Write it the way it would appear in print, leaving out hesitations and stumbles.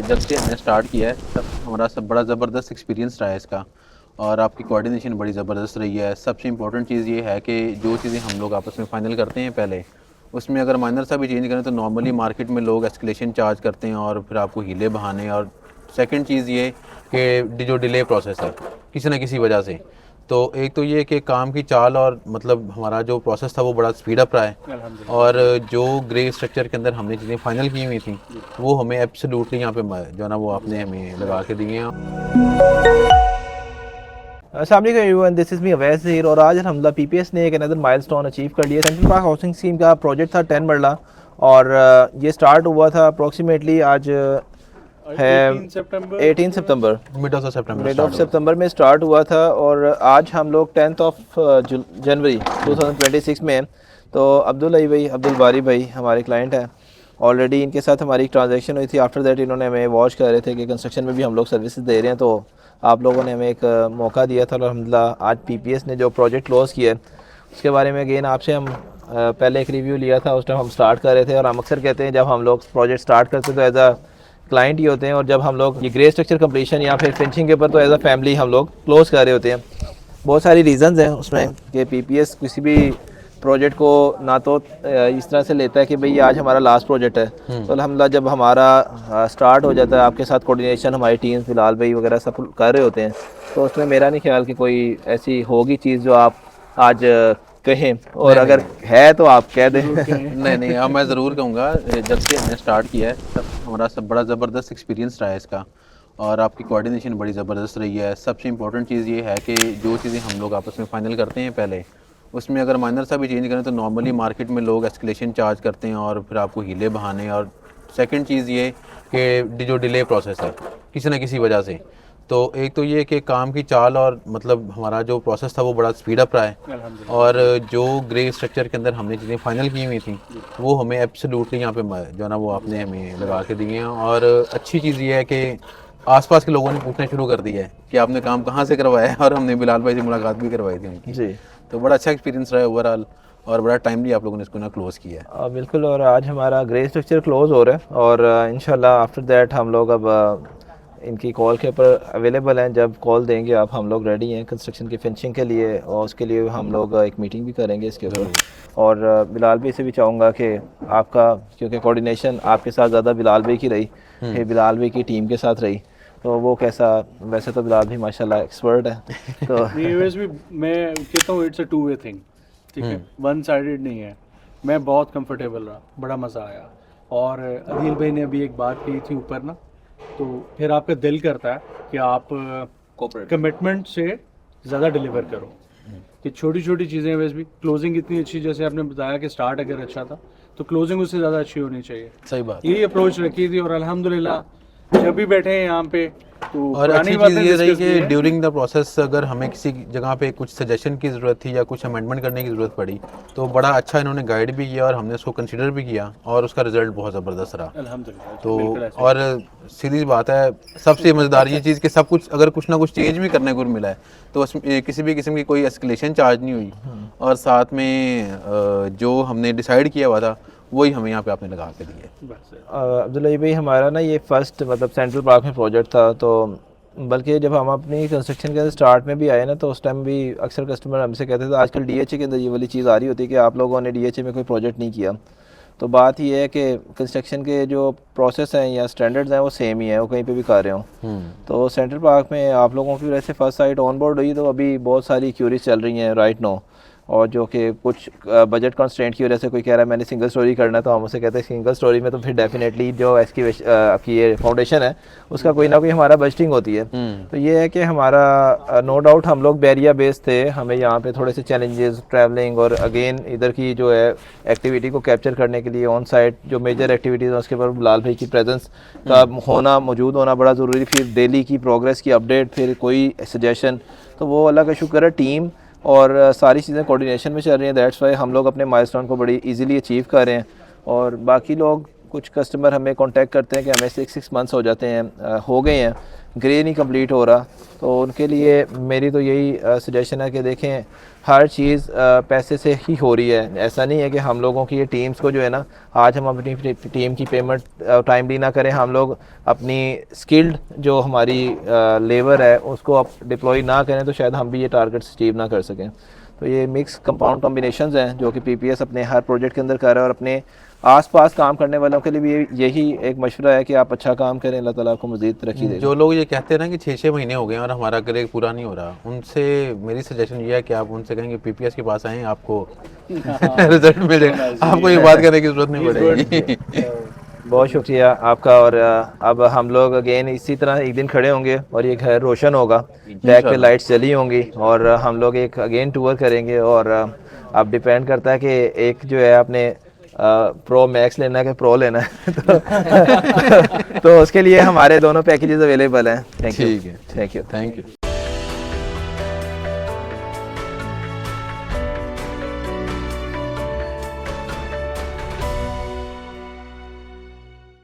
जब से हमने स्टार्ट किया है तब हमारा सब बड़ा ज़बरदस्त एक्सपीरियंस रहा है इसका, और आपकी कोऑर्डिनेशन बड़ी ज़बरदस्त रही है। सबसे इम्पोर्टेंट चीज़ ये है कि जो चीज़ें हम लोग आपस में फ़ाइनल करते हैं पहले, उसमें अगर माइनर सा भी चेंज करें तो नॉर्मली मार्केट में लोग एस्केलेशन चार्ज करते हैं और फिर आपको हीले बहाने। और सेकंड चीज़ ये कि जो डिले प्रोसेस है किसी न किसी वजह से, तो एक तो ये कि काम की चाल और मतलब हमारा जो प्रोसेस था वो बड़ा स्पीड अप रहा है, और जो ग्रे स्ट्रक्चर के अंदर हमने चीज़ें फाइनल की हुई थी वो हमें एब्सोल्युटली यहाँ पे जो है ना वो आपने हमें लगा के दिए हैं। अस्सलाम वालेकुम everyone, this is me Awais Zaheer और आज अल्हम्दुलिल्लाह पीपीएस ने एक अनदर माइलस्टोन अचीव कर लिया। सेंट्रल पार्क हाउसिंग स्कीम का प्रोजेक्ट था 10 मरला और ये स्टार्ट हुआ था अप्रोक्सीमेटली आज है 18 सितंबर, मिड ऑफ सितंबर में स्टार्ट हुआ था और आज हम लोग 10th ऑफ जनवरी 2026 में। तो अब्दुल बारी भाई हमारे क्लाइंट हैं, ऑलरेडी इनके साथ हमारी एक ट्रांजैक्शन हुई थी। आफ्टर दैट इन्होंने हमें वॉच कर रहे थे कि कंस्ट्रक्शन में भी हम लोग सर्विसेज दे रहे हैं, तो आप लोगों ने हमें एक मौका दिया था। अल्हम्दुलिल्लाह आज पीपीएस ने जो प्रोजेक्ट क्लोज़ किया है उसके बारे में अगेन आपसे हम पहले एक रिव्यू लिया था, उस टाइम हम स्टार्ट कर रहे थे। और हम अक्सर कहते हैं जब हम लोग प्रोजेक्ट स्टार्ट करते हैं तो एज अ क्लाइंट ही होते हैं, और जब हम लोग ये ग्रे स्ट्रक्चर कंप्लीशन या फिर फिनिशिंग के ऊपर तो एज अ फैमिली हम लोग क्लोज़ कर रहे होते हैं। बहुत सारी रीज़न्स हैं उसमें कि पीपीएस किसी भी प्रोजेक्ट को ना तो इस तरह से लेता है कि भाई आज हमारा लास्ट प्रोजेक्ट है, तो अल्हम्दुलिल्लाह जब हमारा स्टार्ट हो जाता है आपके साथ कोऑर्डिनेशन हमारी टीम फिलहाल भाई वगैरह सब कर रहे होते हैं, तो उसमें मेरा नहीं ख्याल कि कोई ऐसी होगी चीज़ जो आप आज कहें, और अगर है तो आप कह दें। नहीं, अब मैं ज़रूर कहूँगा। जब से हमने स्टार्ट किया है तब हमारा सब बड़ा ज़बरदस्त एक्सपीरियंस रहा है इसका, और आपकी कोऑर्डिनेशन बड़ी ज़बरदस्त रही है। सबसे इम्पोर्टेंट चीज़ ये है कि जो चीज़ें हम लोग आपस में फ़ाइनल करते हैं पहले, उसमें अगर माइनर सा भी चेंज करें तो नॉर्मली मार्केट में लोग एस्केलेशन चार्ज करते हैं और फिर आपको हीले बहाने। और सेकंड चीज़ ये कि जो डिले प्रोसेस है किसी न किसी वजह से, तो एक तो ये कि काम की चाल और मतलब हमारा जो प्रोसेस था वो बड़ा स्पीड अप रहा है, और जो ग्रे स्ट्रक्चर के अंदर हमने चीज़ें फाइनल की हुई थी वो हमें एब्सोल्युटली यहाँ पे जो है ना वो आपने हमें लगा के दिए हैं। और अच्छी चीज़ ये है कि आसपास के लोगों ने पूछना शुरू कर दिया है कि आपने काम कहाँ से करवाया है, और हमने बिलाल भाई से मुलाकात भी करवाई थी उनकी जी, तो बड़ा अच्छा एक्सपीरियंस रहा है ओवरऑल, और बड़ा टाइमली आप लोगों ने इसको ना क्लोज़ किया है। बिल्कुल। और आज हमारा ग्रे स्ट्रक्चर क्लोज़ हो रहा है और इंशाल्लाह आफ्टर दैट हम लोग अब इनकी कॉल के ऊपर अवेलेबल हैं। जब कॉल देंगे आप हम लोग रेडी हैं कंस्ट्रक्शन की फिनिशिंग के लिए, और उसके लिए हम लोग एक मीटिंग भी करेंगे इसके ऊपर। और बिलाल भाई से भी चाहूँगा कि आपका, क्योंकि कोऑर्डिनेशन आपके साथ ज़्यादा बिलाल भाई की रही, फिर बिलाल भाई की टीम के साथ रही, तो वो कैसा, वैसे तो बिलाल भाई माशाल्लाह एक्सपर्ट है तो भी मैं कहता हूँ it's a two way thing, ठीक है, वन साइडेड नहीं है। मैं बहुत कंफर्टेबल रहा, बड़ा मज़ा आया। और अदील भाई ने अभी एक बात कही थी ऊपर ना, तो फिर आपका दिल करता है कि आप कमिटमेंट से ज़्यादा डिलीवर करो, कि छोटी छोटी चीज़ें। वैसे भी क्लोजिंग इतनी अच्छी, जैसे आपने बताया कि स्टार्ट अगर अच्छा था तो क्लोजिंग उससे ज़्यादा अच्छी होनी चाहिए। सही बात, यही अप्रोच रखी थी, और अल्हम्दुलिल्लाह जब भी बैठे हैं यहाँ पे तो और अच्छी चीज़ ये रही कि ड्यूरिंग द प्रोसेस अगर हमें किसी जगह पे कुछ सजेशन की ज़रूरत थी या कुछ अमेंडमेंट करने की ज़रूरत पड़ी तो बड़ा अच्छा इन्होंने गाइड भी किया और हमने उसको कंसिडर भी किया, और उसका रिजल्ट बहुत ज़बरदस्त रहा अल्हम्दुलिल्लाह। तो और सीधी बात है, सबसे मज़ेदार ये चीज़ कि सब कुछ अगर कुछ ना कुछ चेंज भी करने को मिला है तो उसमें किसी भी किस्म की कोई एस्केलेशन चार्ज नहीं हुई, और साथ में जो हमने डिसाइड किया हुआ था वही हमें यहाँ पे आपने लगा के दिए। अब्दुल्ला भाई हमारा ना ये फर्स्ट मतलब सेंट्रल पार्क में प्रोजेक्ट था, तो बल्कि जब हम अपनी कंस्ट्रक्शन के स्टार्ट में भी आए ना तो उस टाइम भी अक्सर कस्टमर हमसे कहते थे आजकल डीएचए के अंदर ये वाली चीज़ आ रही होती है कि आप लोगों ने डीएचए में कोई प्रोजेक्ट नहीं किया। तो बात ये है कि कंस्ट्रक्शन के जो प्रोसेस हैं या स्टैंडर्ड्स हैं वो सेम ही है, वो कहीं पे भी कर रहे हो। तो सेंट्रल पार्क में आप लोगों की वजह से फर्स्ट साइट ऑन बोर्ड हुई, तो अभी बहुत सारी क्यूरीज चल रही हैं राइट नो, और जो कि कुछ बजट कंस्ट्रेंट की वजह से कोई कह रहा है मैंने सिंगल स्टोरी करना है, तो हम उसे कहते हैं सिंगल स्टोरी में तो फिर डेफिनेटली जो इसकी आपकी ये फाउंडेशन है उसका कोई ना कोई हमारा बजटिंग होती है। तो ये है कि हमारा नो डाउट हम लोग बैरिया बेस थे, हमें यहाँ पे थोड़े से चैलेंजेस ट्रैवलिंग और अगेन इधर की जो है एक्टिविटी को कैप्चर करने के लिए ऑन साइट जो मेजर एक्टिविटीज़ हैं उसके ऊपर बिलाल भाई की प्रेजेंस का होना, मौजूद होना बड़ा ज़रूरी। फिर डेली की प्रोग्रेस की अपडेट, फिर कोई सजेशन, तो वो अल्लाह का शुक्र है टीम और सारी चीज़ें कोऑर्डिनेशन में चल रही हैं। दैट्स वाई हम लोग अपने माइलस्टोन को बड़ी इजीली अचीव कर रहे हैं। और बाकी लोग, कुछ कस्टमर हमें कांटेक्ट करते हैं कि हमें 6 मंथ्स हो जाते हैं, हो गए हैं, ग्रे नहीं कंप्लीट हो रहा, तो उनके लिए मेरी तो यही सजेशन है कि देखें हर चीज़ पैसे से ही हो रही है। ऐसा नहीं है कि हम लोगों की ये टीम्स को जो है ना, आज हम अपनी टीम की पेमेंट टाइमली ना करें, हम लोग अपनी स्किल्ड जो हमारी लेबर है उसको आप डिप्लॉय ना करें, तो शायद हम भी ये टारगेट्स अचीव ना कर सकें। तो ये मिक्स कंपाउंड कॉम्बिनेशंस हैं जो कि पीपीएस अपने हर प्रोजेक्ट के अंदर कर रहा है, और अपने आसपास काम करने वालों के लिए भी यही एक मशवरा है कि आप अच्छा काम करें, अल्लाह ताला आपको मज़ीद तरक्की देगा। जो लोग ये कहते हैं ना कि 6-6 महीने हो गए और हमारा ग्रे पूरा नहीं हो रहा, उनसे मेरी सजेशन ये है कि आप उनसे कहेंगे पीपीएस के पास आएँ, आपको रिजल्ट मिलेगा, आपको ये बात करने की ज़रूरत नहीं पड़ेगी। बहुत शुक्रिया आपका। और अब हम लोग अगेन इसी तरह एक दिन खड़े होंगे और ये घर रोशन होगा, बैक पे लाइट्स जली होंगी, और हम लोग एक अगेन टूर करेंगे। और अब डिपेंड करता है कि एक जो है आपने प्रो मैक्स लेना है कि प्रो लेना है तो उसके लिए हमारे दोनों पैकेजेस अवेलेबल हैं। Thank you. ठीक है, थैंक यू। Thank you.